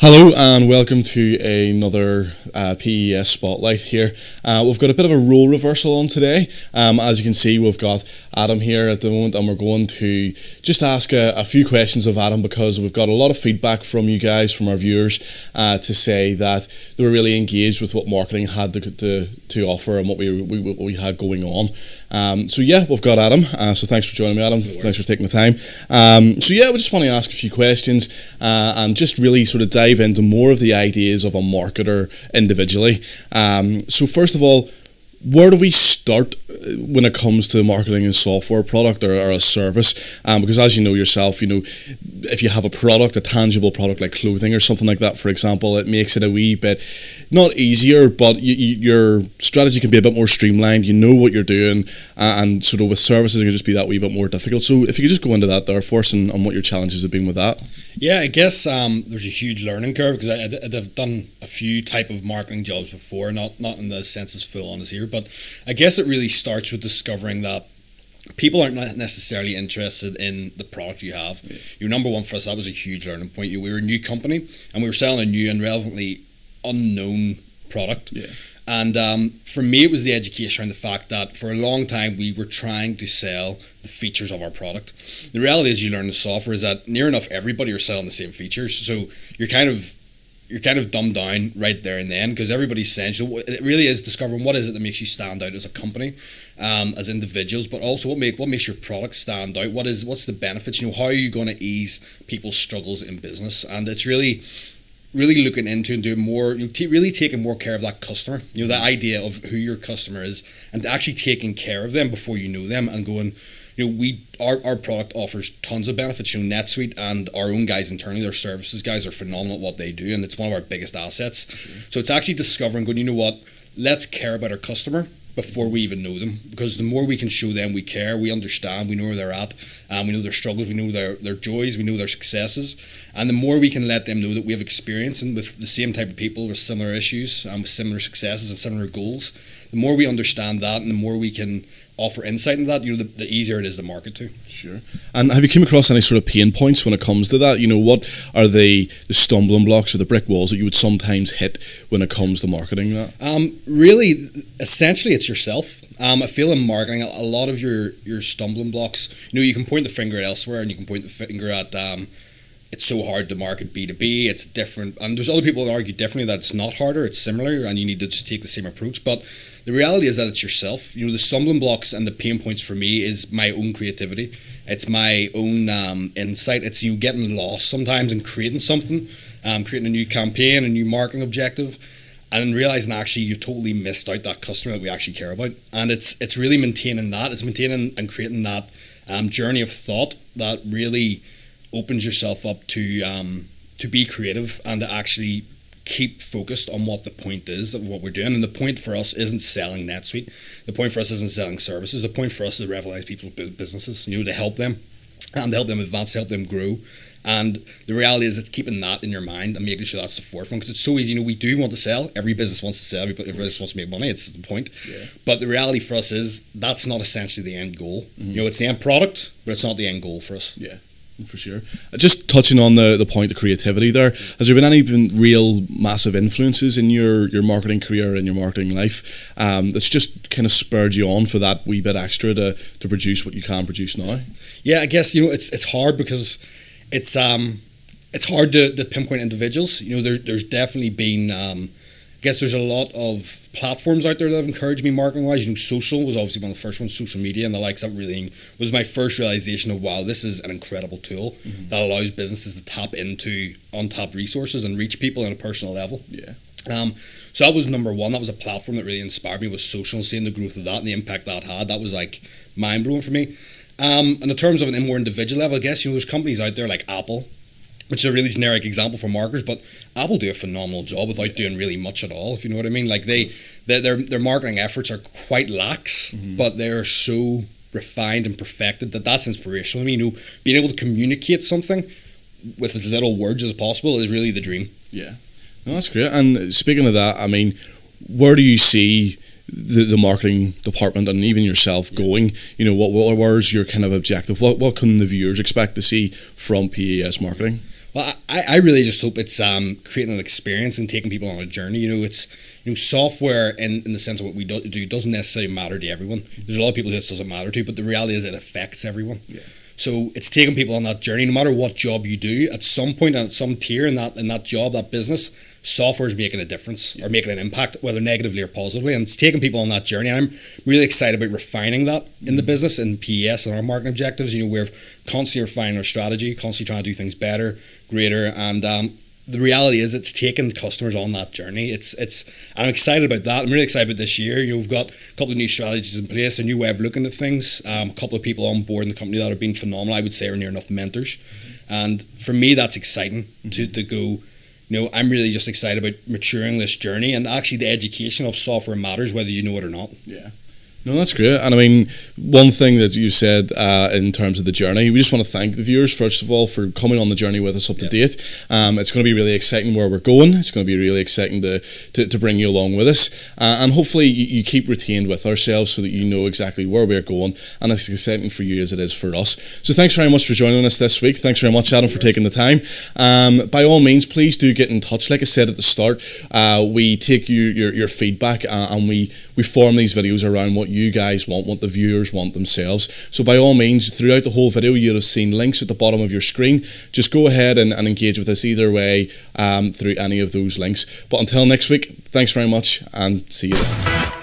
Hello and welcome to another PES Spotlight here. We've got a bit of a role reversal on today. As you can see, we've got Adam here at the moment, and we're going to just ask a few questions of Adam because we've got a lot of feedback from you guys, from our viewers, to say that they were really engaged with what marketing had to offer and what we had going on. So yeah, we've got Adam. So thanks for joining me, Adam. Thanks for taking the time. So yeah, we just want to ask a few questions and just really sort of dive into more of the ideas of a marketer individually. So first of all, where do we start when it comes to marketing a software product or a service? Because as you know yourself, if you have a product, a tangible product like clothing or something like that, for example, it makes it a wee bit, not easier, but your strategy can be a bit more streamlined. You know what you're doing, and sort of with services, it can just be that wee bit more difficult. So if you could just go into that there for us and what your challenges have been with that. Yeah, I guess there's a huge learning curve because I've done a few type of marketing jobs before, not in the sense as full on as here, but I guess it really starts with discovering that people aren't necessarily interested in the product you have. Yeah. Your number one for us, that was a huge learning point. We were a new company and we were selling a new and relevantly unknown product. Yeah. And for me, it was the education around the fact that for a long time we were trying to sell the features of our product. The reality is, you learn the software is that near enough everybody are selling the same features. So you're kind of dumbed down right there and then because everybody's saying. So it really is discovering what is it that makes you stand out as a company, as individuals, but also what makes your product stand out. What's the benefits? How are you going to ease people's struggles in business? And it's really looking into and doing more, really taking more care of that customer. The idea of who your customer is and actually taking care of them before you know them and going, our product offers tons of benefits. NetSuite and our own guys internally, their services guys are phenomenal at what they do, and it's one of our biggest assets. Mm-hmm. So it's actually discovering, going, let's care about our customer before we even know them, because the more we can show them we care, we understand, we know where they're at, we know their struggles, we know their joys, we know their successes, and the more we can let them know that we have experience and with the same type of people with similar issues, with similar successes and similar goals, the more we understand that and the more we can offer insight into that, the easier it is to market to. Sure. And have you come across any sort of pain points when it comes to that? What are the stumbling blocks or the brick walls that you would sometimes hit when it comes to marketing that? Really, essentially, it's yourself. I feel in marketing, a lot of your stumbling blocks, you can point the finger at elsewhere and you can point the finger at it's so hard to market B2B, it's different. And there's other people that argue differently that it's not harder, it's similar, and you need to just take the same approach. But the reality is that it's yourself. The stumbling blocks and the pain points for me is my own creativity. It's my own insight. It's you getting lost sometimes in creating something, creating a new campaign, a new marketing objective, and realizing actually you've totally missed out that customer that we actually care about. And it's really maintaining that. It's maintaining and creating that journey of thought that really opens yourself up to be creative and to actually keep focused on what the point is of what we're doing. And the point for us isn't selling NetSuite. The point for us isn't selling services. The point for us is to revitalize people's businesses, to help them and to help them advance, to help them grow. And the reality is it's keeping that in your mind and making sure that's the forefront, because it's so easy. We do want to sell. Every business wants to sell. Every business wants to make money. It's the point. Yeah. But the reality for us is that's not essentially the end goal. Mm-hmm. It's the end product, but it's not the end goal for us. Yeah. For sure. Just touching on the point of creativity there, has there been any real massive influences in your marketing career and your marketing life that's just kind of spurred you on for that wee bit extra to produce what you can produce now? Yeah, I guess it's hard because it's hard to pinpoint individuals. There's definitely been I guess there's a lot of platforms out there that have encouraged me marketing-wise. Social was obviously one of the first ones, social media and the likes. That really was my first realization of, wow, this is an incredible tool that allows businesses to tap into untapped resources and reach people on a personal level. Yeah. So that was number one. That was a platform that really inspired me, was social, and seeing the growth of that and the impact that had. That was like mind-blowing for me. And in terms of an more individual level, I guess, there's companies out there like Apple, which is a really generic example for marketers, but Apple do a phenomenal job without doing really much at all, if you know what I mean. Like their marketing efforts are quite lax, but they're so refined and perfected that's inspirational. Being able to communicate something with as little words as possible is really the dream. Yeah, no, that's great. And speaking of that, where do you see the marketing department and even yourself going? Where's your kind of objective? What can the viewers expect to see from PES marketing? Well, I really just hope it's creating an experience and taking people on a journey. Software in the sense of what we do doesn't necessarily matter to everyone. There's a lot of people this doesn't matter to, but the reality is it affects everyone. Yeah. So it's taking people on that journey, no matter what job you do. At some point, and at some tier in that job, that business, software is making a difference or making an impact, whether negatively or positively. And it's taking people on that journey. And I'm really excited about refining that in the business, in PES and our marketing objectives. We're constantly refining our strategy, constantly trying to do things better, greater, and the reality is it's taking customers on that journey. I'm excited about that. I'm really excited about this year. We've got a couple of new strategies in place, a new way of looking at things, a couple of people on board in the company that have been phenomenal. I would say are near enough mentors. And for me, that's exciting to go. I'm really just excited about maturing this journey, and actually the education of software matters whether you know it or not. Yeah. No, that's great. And I mean, one thing that you said in terms of the journey, we just want to thank the viewers, first of all, for coming on the journey with us up to date. It's going to be really exciting where we're going. It's going to be really exciting to bring you along with us. And hopefully you keep retained with ourselves so that you know exactly where we're going. And it's exciting for you as it is for us. So thanks very much for joining us this week. Thanks very much, Adam, for taking the time. By all means, please do get in touch. Like I said at the start, we take your feedback and we form these videos around what you guys want, what the viewers want themselves. So by all means, throughout the whole video, you'll have seen links at the bottom of your screen. Just go ahead and engage with us either way through any of those links. But until next week, thanks very much and see you then.